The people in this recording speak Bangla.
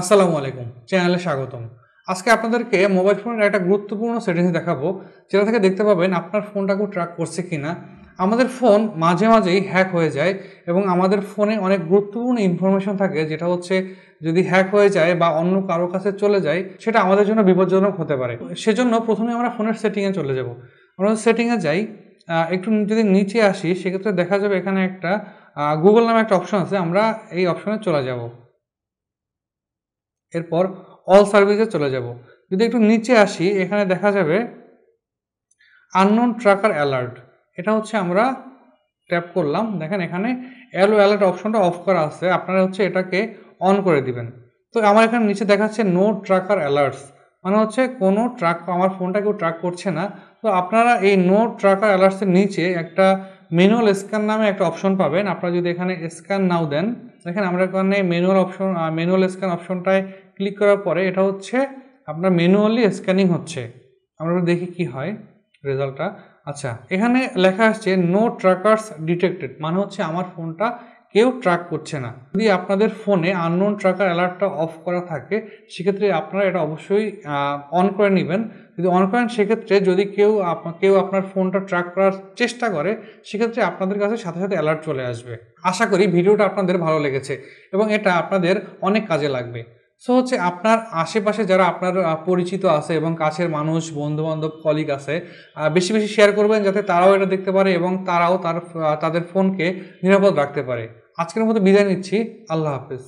আসসালামু আলাইকুম, চ্যানেলে স্বাগতম। আজকে আপনাদেরকে মোবাইল ফোনের একটা গুরুত্বপূর্ণ সেটিংস দেখাবো, যেটা থেকে দেখতে পাবেন আপনার ফোনটা কেউ ট্র্যাক করছে কিনা। আমাদের ফোন মাঝে মাঝেই হ্যাক হয়ে যায় এবং আমাদের ফোনে অনেক গুরুত্বপূর্ণ ইনফরমেশন থাকে, যেটা হচ্ছে যদি হ্যাক হয়ে যায় বা অন্য কারো কাছে চলে যায় সেটা আমাদের জন্য বিপজ্জনক হতে পারে। সেজন্য প্রথমে আমরা ফোনের সেটিংয়ে চলে যাব। আমরা সেটিংয়ে যাই, একটু যদি নিচে আসি সেক্ষেত্রে দেখা যাবে এখানে একটা গুগল নামে একটা অপশন আছে। আমরা এই অপশনে চলে যাব, এরপর অল সার্ভিসে চলে যাব। যদি একটু নিচে আসি এখানে দেখা যাবে আননোন ট্র্যাকার অ্যালার্ট। এটা হচ্ছে আমরা ট্যাপ করলাম, দেখেন এখানে অ্যালো অ্যালার্ট অপশনটা অফ করা আছে, আপনারা হচ্ছে এটাকে অন করে দিবেন। তো আমার এখানে নিচে দেখাচ্ছে নো ট্র্যাকার অ্যালার্টস, মানে হচ্ছে কোনো ট্র্যাক, আমার ফোনটা কেউ ট্র্যাক করছে না। তো আপনারা এই নো ট্র্যাকার অ্যালার্টসের নিচে একটা ম্যানুয়াল স্ক্যান নামে একটা অপশন পাবেন। আপনারা যদি এখানে স্ক্যান নাও দেন, দেখেন আমরা এখানে ম্যানুয়াল স্ক্যান অপশনটায় ক্লিক করার পরে এটা হচ্ছে আপনার ম্যানুয়ালি স্ক্যানিং হচ্ছে। আমরা দেখি কি হয় রেজাল্টটা। আচ্ছা, এখানে লেখা আসছে নো ট্র্যাকার্স ডিটেক্টেড, মানে হচ্ছে আমার ফোনটা কেউ ট্র্যাক করছে না। যদি আপনাদের ফোনে আননোন ট্র্যাকার অ্যালার্টটা অফ করা থাকে সেক্ষেত্রে আপনারা এটা অবশ্যই অন করে নেবেন। যদি অন করেন সেক্ষেত্রে যদি কেউ আপনার ফোনটা ট্র্যাক করার চেষ্টা করে সেক্ষেত্রে আপনাদের কাছে সাথে সাথে অ্যালার্ট চলে আসবে। আশা করি ভিডিওটা আপনাদের ভালো লেগেছে এবং এটা আপনাদের অনেক কাজে লাগবে। সো হচ্ছে আপনার আশেপাশে যারা আপনার পরিচিত আছে এবং কাছের মানুষ, বন্ধুবান্ধব, কলিগ আছে, বেশি বেশি শেয়ার করবেন যাতে তারাও এটা দেখতে পারে এবং তারাও তাদের ফোনকে নিরাপদ রাখতে পারে। আজকের মতো বিদায় নিচ্ছি। আল্লাহ হাফেজ।